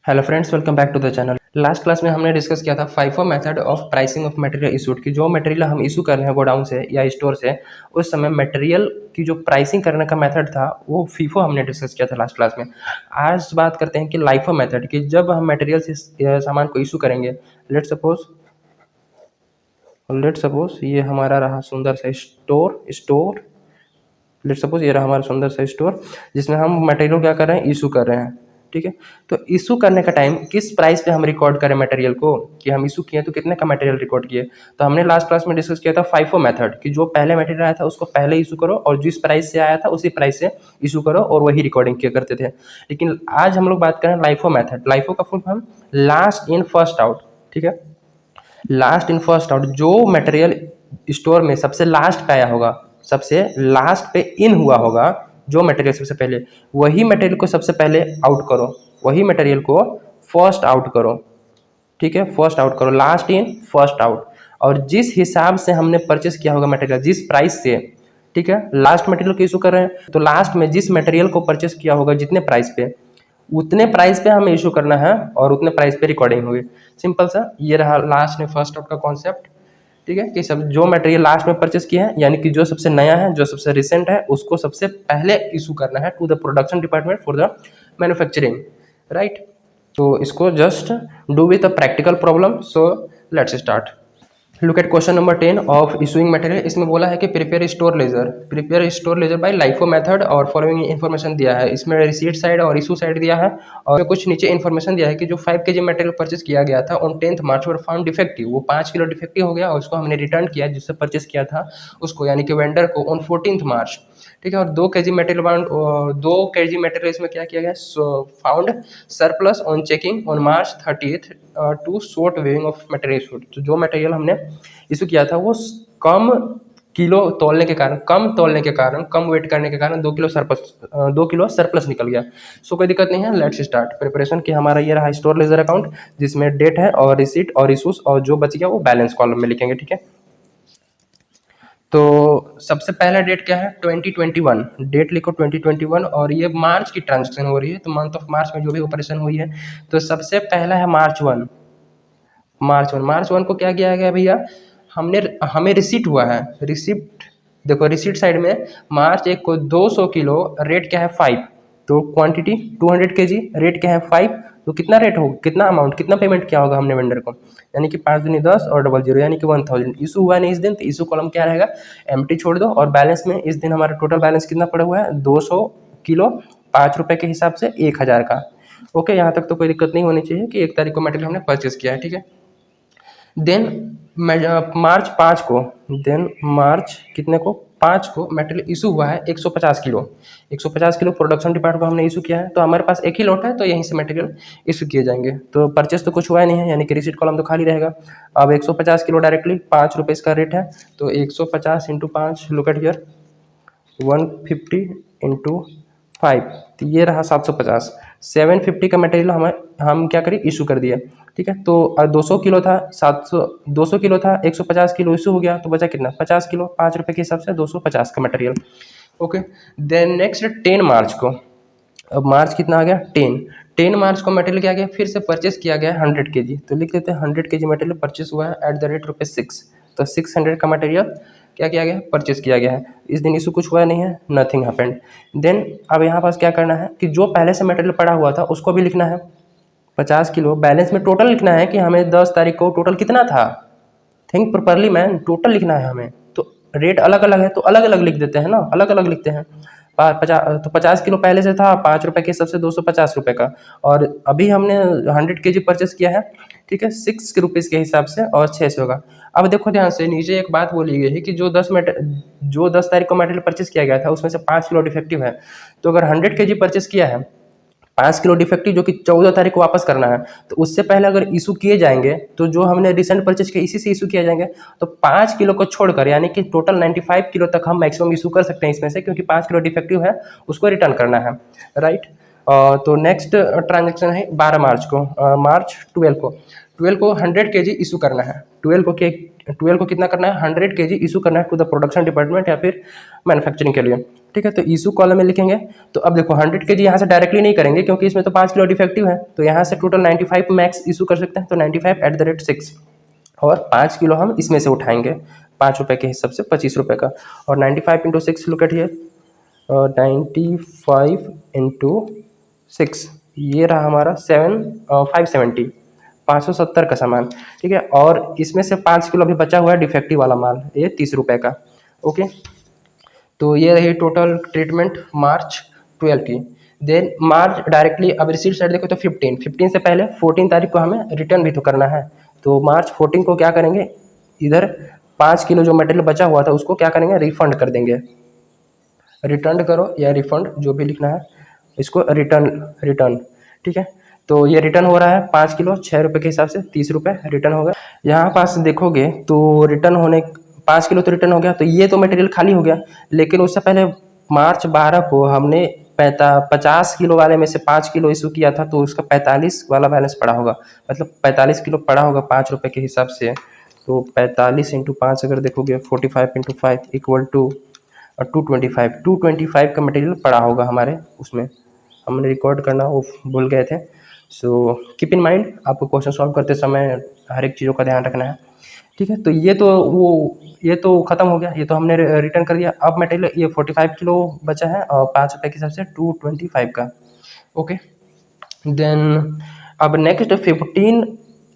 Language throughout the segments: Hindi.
Hello friends, welcome back to the channel. Last class में हमने डिस्कस किया था FIFO method of pricing of material issued की जो मटेरियल हम इशू कर रहे हैं गोडाउन से या स्टोर से, उस समय मटेरियल की जो प्राइसिंग करने का मेथड था वो फीफो हमने डिस्कस किया था लास्ट क्लास में। आज बात करते हैं कि लाइफो मेथड की, जब हम मटेरियल से सामान को इशू करेंगे। लेट सपोज ये हमारा रहा सुंदर सा स्टोर। लेट सपोज ये रहा हमारा सुंदर सा स्टोर जिसमें हम मटेरियल क्या कर रहे हैं, इशू कर रहे हैं। ठीक है, तो इशू करने का टाइम किस प्राइस पे हम रिकॉर्ड करें मटेरियल को, कि हम इशू किए तो कितने का मटेरियल रिकॉर्ड किए। तो हमने लास्ट क्लास में डिस्कस किया था फाइफो मेथड कि जो पहले मटेरियल आया था उसको पहले इशू करो और जिस प्राइस से आया था उसी प्राइस से इशू करो और वही रिकॉर्डिंग किया करते थे। लेकिन आज हम लोग बात करें लाइफो मेथड। लाइफो का full form last in first out. ठीक है, लास्ट इन फर्स्ट आउट, जो मटेरियल स्टोर में सबसे लास्ट पे आया होगा, सबसे लास्ट पे इन हुआ होगा, जो मटेरियल सबसे पहले, वही मटेरियल को सबसे पहले आउट करो, वही मटेरियल को फर्स्ट आउट करो। ठीक है, फर्स्ट आउट करो, लास्ट इन फर्स्ट आउट। और जिस हिसाब से हमने परचेस किया होगा मटेरियल, जिस प्राइस से, ठीक है, लास्ट मटेरियल को इशू कर रहे हैं तो लास्ट में जिस मटेरियल को परचेस किया होगा जितने प्राइस पे, उतने प्राइस पे हमें इशू करना है और उतने प्राइस पे रिकॉर्डिंग होगी। सिंपल सा ये रहा लास्ट में फर्स्ट आउट का कॉन्सेप्ट। ठीक है, कि सब जो मटेरियल लास्ट में परचेस किया है, यानी कि जो सबसे नया है, जो सबसे रिसेंट है, उसको सबसे पहले इशू करना है to the production department for the manufacturing. Right, तो इसको just do with a practical problem. So let's start. Look at question number 10 of issuing material. इसमें बोला है कि prepare store ledger by LIFO method और फॉलोइंग इन्फॉर्मेशन दिया है। इसमें रिसीट साइड और इशू साइड दिया है और कुछ नीचे इन्फॉर्मेशन दिया है कि जो 5 kg मटेरियल परचेस किया गया था ऑन 10th मार्च और फाउंड डिफेक्टिव, वो 5 किलो डिफेक्टिव हो गया और उसको हमने रिटर्न किया जिससे परचेस किया था उसको, यानी कि वेंडर को, ऑन 14th मार्च। ठीक है, और 2 kg मटेरियल 2 kg मटेरियल इसमें क्या किया गया, found surplus on checking on March 30th to short weighing of material. तो जो मटेरियल हमने इशू किया था वो कम किलो तोलने के कारण, कम वेट करने के कारण 2 किलो सरप्लस निकल गया। सो कोई दिक्कत नहीं है, लेट्स स्टार्ट प्रिपरेशन। कि हमारा ये रहा स्टोर लेजर अकाउंट जिसमें डेट है और रिसीट और इशूज, और जो बच गया वो बैलेंस कॉलम में लिखेंगे। ठीक है, तो सबसे पहला डेट क्या है, 2021। डेट लिखो 2021, और ये मार्च की ट्रांजेक्शन हो रही है, तो मंथ ऑफ मार्च में जो भी ऑपरेशन हुई है, तो सबसे पहला है मार्च 1। मार्च वन को क्या किया गया भैया, हमें रिसीट हुआ है। रिसिप्ट देखो, रिसीट साइड में मार्च 1 को 200 किलो, रेट क्या है 5, तो क्वांटिटी 200 kg, रेट क्या है 5, तो कितना रेट होगा, कितना अमाउंट, कितना पेमेंट किया होगा हमने वेंडर को, यानी कि 5 दूनी 10 और डबल जीरो यानी कि 1000। इशू हुआ नहीं इस दिन, तो इशू कॉलम क्या रहेगा, एम्प्टी छोड़ दो। और बैलेंस में इस दिन हमारा टोटल बैलेंस कितना पड़ा हुआ है, 200 किलो 5 रुपये के हिसाब से 1000 का। ओके, यहाँ तक तो कोई दिक्कत नहीं होनी चाहिए कि 1 तारीख को मटेरियल हमने परचेस किया है। ठीक है, देन मार्च 5 को, देन मार्च कितने को, 5 को मटेरियल इशू हुआ है 150 किलो। 150 किलो प्रोडक्शन डिपार्टमेंट को हमने इशू किया है, तो हमारे पास एक ही लॉट है, तो यहीं से मटेरियल इशू किए जाएंगे। तो परचेस तो कुछ हुआ नहीं है, यानी कि रिसीट कॉलम तो खाली रहेगा। अब 150 किलो डायरेक्टली 5 रुपये इसका रेट है, तो 150 into 5, look at here, 150 into 5, तो ये रहा 750। 750 का मटेरियल हम क्या करें, इशू कर दिया। ठीक है, तो 200 किलो था, 200 किलो था, 150 किलो इशू हो गया, तो बचा कितना, 50 किलो, 5 रुपये के हिसाब से 250 का मटेरियल। ओके, देन नेक्स्ट 10 मार्च को, अब मार्च कितना आ गया, 10 मार्च को मटेरियल क्या गया, फिर से परचेस किया गया 100 kg, तो लिख देते हैं 100 kg मटेरियल परचेस हुआ है एट द रेट ₹6। तो 600 का मटेरियल क्या किया गया, परचेस किया गया है। इस दिन इशू कुछ हुआ नहीं है, नथिंग हैपेंड। देन अब यहाँ पास क्या करना है कि जो पहले से मटेरियल पड़ा हुआ था उसको भी लिखना है, 50 किलो। बैलेंस में टोटल लिखना है कि हमें 10 तारीख को टोटल कितना था, थिंक प्रॉपरली मैन, टोटल लिखना है हमें। तो रेट अलग अलग है तो अलग अलग लिख देते हैं ना, अलग अलग लिखते हैं। 50 किलो पहले से था 5 रुपये के हिसाब से 250 रुपये का, और अभी हमने 100 kg परचेस किया है। ठीक है, 6 रुपीज़ के हिसाब से और 600 का। अब देखो ध्यान से, नीचे एक बात बोली गई है कि जो 10 तारीख को मटेरियल परचेस किया गया था उसमें से 5 किलो डिफेक्टिव है। तो अगर 100 kg परचेस किया है, 5 किलो डिफेक्टिव जो कि 14 तारीख को वापस करना है, तो उससे पहले अगर इशू किए जाएंगे तो जो हमने रिसेंट परचेज किया इसी से इशू किया जाएंगे। तो 5 किलो को छोड़कर, यानी कि टोटल 95 किलो तक हम मैक्सिमम इशू कर सकते हैं इसमें से, क्योंकि 5 किलो डिफेक्टिव है, उसको रिटर्न करना है। राइट, तो नेक्स्ट ट्रांजेक्शन है 12 मार्च को, मार्च 12 को 100 kg इशू करना है। 12 को 12 को कितना करना है, 100 केजी इशू करना है टू द प्रोडक्शन डिपार्टमेंट या फिर मैन्युफैक्चरिंग के लिए। ठीक है, तो इशू कॉलम में लिखेंगे। तो अब देखो 100 केजी यहाँ से डायरेक्टली नहीं करेंगे क्योंकि इसमें तो 5 किलो डिफेक्टिव है, तो यहाँ से टोटल 95 मैक्स इशू कर सकते हैं, तो 95/6 और 5 किलो हम इसमें से उठाएंगे 5 रुपये के हिसाब से 25 रुपये का, और 95 × 6 लुक एट हियर, 95 × 6 ये रहा हमारा 570 570 का सामान। ठीक है, और इसमें से 5 किलो अभी बचा हुआ है डिफेक्टिव वाला माल, ये 30 रुपये का। ओके, तो ये रही टोटल ट्रीटमेंट मार्च 12 की। देन मार्च डायरेक्टली, अब रिसीट साइड देखो तो 15 से पहले 14 तारीख को हमें रिटर्न भी तो करना है, तो मार्च 14 को क्या करेंगे, इधर 5 किलो जो मटेरियल बचा हुआ था उसको क्या करेंगे, रिफंड कर देंगे। रिटर्न करो या रिफंड जो भी लिखना है, इसको रिटर्न। ठीक है, तो ये रिटर्न हो रहा है 5 किलो 6 रुपये के हिसाब से 30 रुपये रिटर्न हो गया। यहाँ पास देखोगे तो रिटर्न होने 5 किलो तो रिटर्न हो गया, तो ये तो मटेरियल खाली हो गया, लेकिन उससे पहले मार्च 12 को हमने 50 किलो वाले में से 5 किलो इशू किया था, तो उसका 45 वाला बैलेंस पड़ा होगा, मतलब 45 किलो पड़ा होगा 5 रुपये के हिसाब से। तो 45 × 5 अगर देखोगे 45 × 5 इक्वल टू 225 का मटेरियल पड़ा होगा हमारे उसमें, हमने रिकॉर्ड करना वो भूल गए थे। सो कीप इन माइंड, आपको क्वेश्चन सॉल्व करते समय हर एक चीज़ों का ध्यान रखना है। ठीक है, तो ये तो ख़त्म हो गया, ये तो हमने रिटर्न कर दिया। अब मटेरियल ये 45 किलो बचा है और 5 रुपये के हिसाब से 225 का। ओके, देन अब नेक्स्ट 15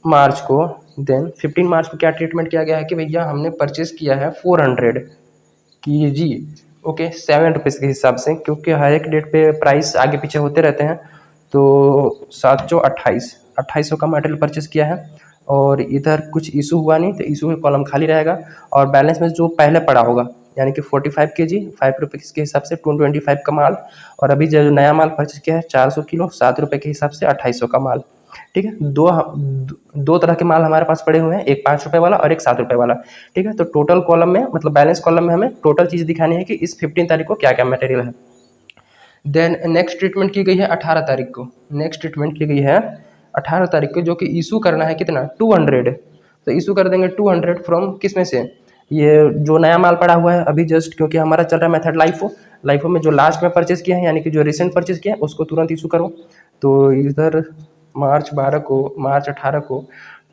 मार्च को, क्या ट्रीटमेंट किया गया है कि भैया हमने परचेज़ किया है 400 केजी। ओके, 7 रुपीज़ के हिसाब से, क्योंकि हर एक डेट पे प्राइस आगे पीछे होते रहते हैं, तो 728 का मटेरियल परचेज़ किया है, और इधर कुछ इशू हुआ नहीं तो इशू का कॉलम खाली रहेगा, और बैलेंस में जो पहले पड़ा होगा यानी कि 45 केजी 5 रुपीज़ के हिसाब से 225 का माल, और अभी जो नया माल परचेज किया है 400 किलो 7 रुपये के हिसाब से 2800 का माल। ठीक है, दो तरह के माल हमारे पास पड़े हुए हैं, एक 5 रुपये वाला और एक 7 रुपये वाला। ठीक है, तो टोटल कॉलम में, मतलब बैलेंस कॉलम में हमें टोटल चीज़ दिखानी है कि इस 15 तारीख को क्या क्या मटेरियल है। देन नेक्स्ट ट्रीटमेंट की गई है 18 तारीख को, 18 तारीख को, जो कि इशू करना है कितना, 200। तो इशू कर देंगे 200 फ्रॉम किस में से, ये जो नया माल पड़ा हुआ है अभी जस्ट, क्योंकि हमारा चल रहा है मेथड लाइफो में जो लास्ट में परचेज किया है, यानी कि जो रिसेंट परचेज किया है उसको तुरंत इशू करो। तो इधर मार्च 18 को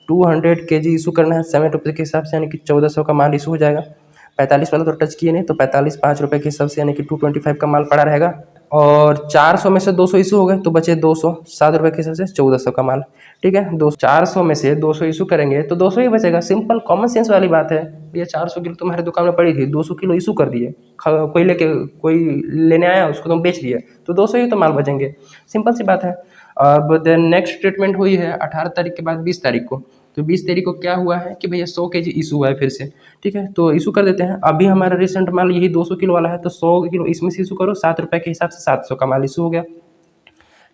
200 केजी इशू करना है 7 रुपये के हिसाब से, यानी कि 1400 का माल इशू हो जाएगा। 45 वाला तो टच किए नहीं, तो 45 5 रुपये के हिसाब से यानी कि 225 का माल पड़ा रहेगा, और 400 में से 200 इशू हो गए तो बचे 200 7 रुपये के हिसाब से 1400 का माल। ठीक है, 400 में से 200 इशू करेंगे तो 200 ही बचेगा, सिंपल कॉमन सेंस वाली बात है। ये 400 किलो तुम्हारे दुकान में पड़ी थी, 200 किलो इशू कर दिए, कोई लेने आया उसको तुम बेच दिए, तो 200 ही तो माल बचेंगे, सिंपल सी बात है। अब देन नेक्स्ट ट्रीटमेंट हुई है 18 तारीख के बाद 20 तारीख को, तो 20 तारीख को क्या हुआ है कि भैया 100 केजी इशू हुआ है फिर से। ठीक है, तो इशू कर देते हैं। अभी हमारा रिसेंट माल यही 200 किलो वाला है, तो 100 किलो इसमें से इशू करो, 7 रुपये के हिसाब से 700 का माल इशू हो गया।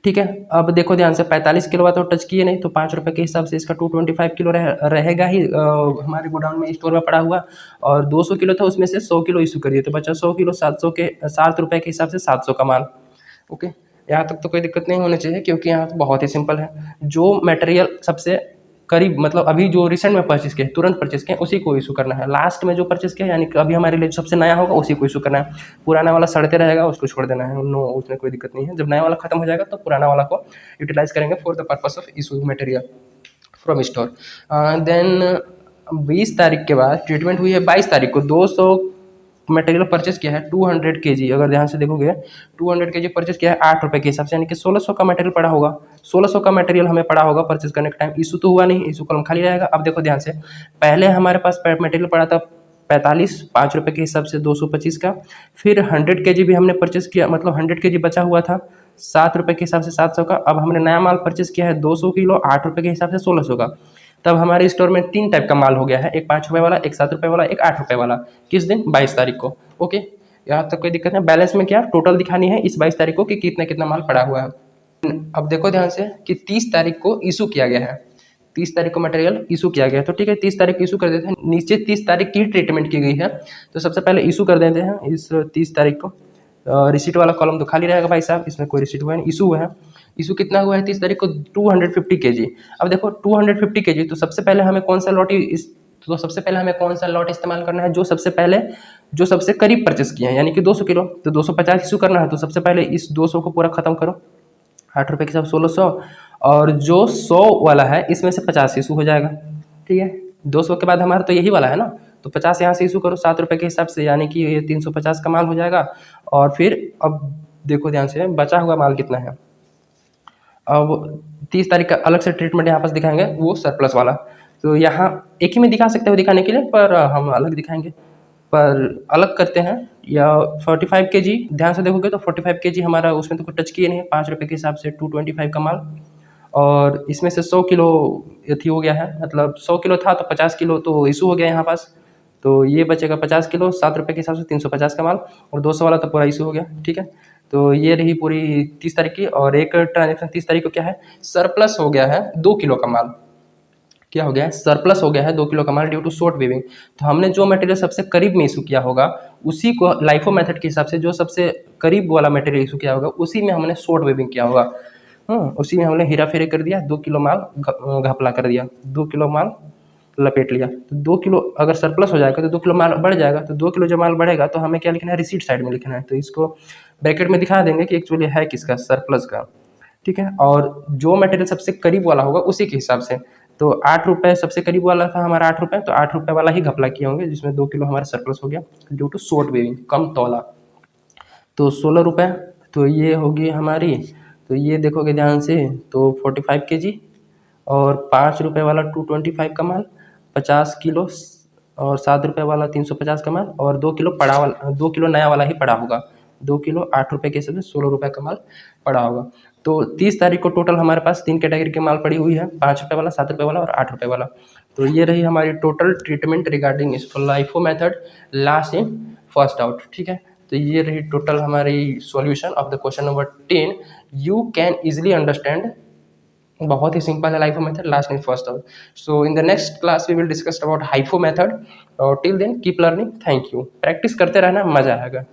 ठीक है, अब देखो ध्यान से, 45 किलो वाला तो टच किए नहीं, तो 5 रुपये के हिसाब से इसका 225 किलो रहेगा ही हमारे गोडाउन में स्टोर में पड़ा हुआ, और 200 किलो था उसमें से 100 किलो इशू करिए, तो बचा 100 किलो 7 रुपये के हिसाब से 700 का माल। ओके, यहाँ तक तो कोई दिक्कत नहीं होनी चाहिए, क्योंकि यहाँ तो बहुत ही सिंपल है। जो मटेरियल सबसे करीब, मतलब अभी जो रिसेंट में परचेज किया, तुरंत परचेज किया, उसी को इशू करना है। लास्ट में जो परचेज किया यानी कि अभी हमारे लिए सबसे नया होगा उसी को इशू करना है। पुराना वाला सड़ते रहेगा, उसको छोड़ देना है, नो उसमें कोई दिक्कत नहीं है। जब नया वाला खत्म हो जाएगा तो पुराना वाला को यूटिलाइज करेंगे for the purpose of issue material from store. Then 20 तारीख के बाद ट्रीटमेंट हुई है 22 तारीख को, 200 मटेरियल परचेज किया है 200 केजी। अगर ध्यान से देखोगे 200 केजी परचेज किया है 8 रुपये के हिसाब से, यानी कि 1600 का मटेरियल पड़ा होगा। 1600 का मटेरियल हमें पड़ा होगा परचेज करने के टाइम, इशू तो हुआ नहीं, इशू कॉलम खाली रहेगा। अब देखो ध्यान से, पहले हमारे पास मटेरियल पड़ा था 45 5 रुपये के हिसाब से 225 का, फिर 100 केजी भी हमने परचेज किया, मतलब 100 केजी बचा हुआ था 7 रुपये के हिसाब से 700 का। अब हमने नया माल परचेज किया है 200 किलो 8 रुपये के हिसाब से 1600 का। तब हमारे स्टोर में 3 टाइप का माल हो गया है, एक 5 रुपये वाला, एक 7 रुपये वाला, एक 8 रुपये वाला। किस दिन, 22 तारीख को। ओके, यहाँ तक कोई दिक्कत नहीं। बैलेंस में क्या टोटल दिखानी है इस 22 तारीख को कि कितना कितना माल पड़ा हुआ है। अब देखो ध्यान से कि 30 तारीख को इशू किया गया है, 30 तारीख को मटेरियल इशू किया गया है, तो ठीक है 30 तारीख को इशू कर देते हैं। नीचे 30 तारीख की ट्रीटमेंट की गई है, तो सबसे पहले इशू कर देते हैं इस 30 तारीख को। रिसीट वाला कॉलम तो खाली रहेगा भाई साहब, इसमें कोई रिसीट हुआ नहीं, इशू हुआ है। इशू कितना हुआ है 30 तारीख को, 250 केजी। अब देखो 250 केजी, तो सबसे पहले हमें कौन सा लॉट तो सबसे पहले हमें कौन सा लॉट इस्तेमाल करना है, जो सबसे करीब परचेस किए हैं, यानी कि 200 किलो, तो 250 इशू करना है। तो सबसे पहले इस 200 को पूरा खत्म करो, 8 रुपये के हिसाब 1600, और जो 100 वाला है इसमें से 50 इशू हो जाएगा, ठीक है। 200 के बाद हमारा तो यही वाला है ना, तो 50 यहाँ से इशू करो 7 रुपये के हिसाब से, यानी कि ये 350 का माल हो जाएगा। और फिर अब देखो ध्यान से, बचा हुआ माल कितना है। अब 30 तारीख का अलग से ट्रीटमेंट यहाँ पास दिखाएंगे, वो सरप्लस वाला। तो यहाँ एक ही में दिखा सकते हो दिखाने के लिए, पर हम अलग दिखाएंगे, पर अलग करते हैं। या 45 केजी, ध्यान से देखोगे तो 45 केजी हमारा उसमें तो कुछ टच किए नहीं है, 5 रुपये के हिसाब से 225 का माल। और इसमें से 100 किलो अथी हो गया है, मतलब 100 किलो था तो 50 किलो तो इशू हो गया यहाँ पास। तो ये बचेगा 50 किलो, 7 रुपये के हिसाब से 350 का माल, और 200 वाला तो पूरा इशू हो गया, ठीक है। तो ये रही पूरी 30 तारीख की। और एक ट्रांजेक्शन 30 तारीख को क्या है, सरप्लस हो गया है 2 किलो का माल। क्या हो गया है, सरप्लस हो गया है 2 किलो का माल ड्यू टू शॉर्ट वीविंग। तो हमने जो मटेरियल सबसे करीब में इशू किया होगा, उसी को लाइफो मेथड के हिसाब से जो सबसे करीब वाला मटेरियल इशू किया होगा, उसी में हमने शॉर्ट वीविंग किया होगा। उसी में हमने हेरा फेरी कर दिया, 2 किलो माल घपला कर दिया, 2 किलो माल लपेट लिया। तो 2 किलो अगर सरप्लस हो जाएगा तो 2 किलो माल बढ़ जाएगा, तो 2 किलो जब माल बढ़ेगा तो हमें क्या लिखना है, रिसीट साइड में लिखना है। तो इसको ब्रैकेट में दिखा देंगे कि एक्चुअली है किसका, सरप्लस का, ठीक है। और जो मटेरियल सबसे करीब वाला होगा उसी के हिसाब से, तो 8 रुपये सबसे करीब वाला था हमारा 8 रुपये, तो 8 रुपये वाला ही घपला किए होंगे, जिसमें 2 किलो हमारा सरप्लस हो गया ड्यू टू शॉर्ट वेविंग, कम तौला। तो 16 रुपये, तो ये होगी हमारी, तो ये देखोगे ध्यान से तो 45 केजी, और 5 रुपये वाला 225 का माल, 50 किलो, और 7 रुपये वाला 350 का माल, और 2 किलो पड़ा वाला, 2 किलो नया वाला ही पड़ा होगा, 2 किलो 8 रुपये के हिसाब से 16 रुपये का माल पड़ा होगा। तो 30 तारीख को टोटल हमारे पास 3 कैटेगरी के माल पड़ी हुई है, 5 रुपये वाला, 7 रुपये वाला और 8 रुपये वाला। तो ये रही हमारी टोटल ट्रीटमेंट रिगार्डिंग इस LIFO method, last in first out, ठीक है। तो ये रही टोटल हमारी solution of the question number 10। You can easily understand, बहुत ही सिंपल है LIFO method, last in first out. So in the next class we will discuss about HIFO method, और till then keep learning, thank you. Practice करते रहना, मजा आएगा।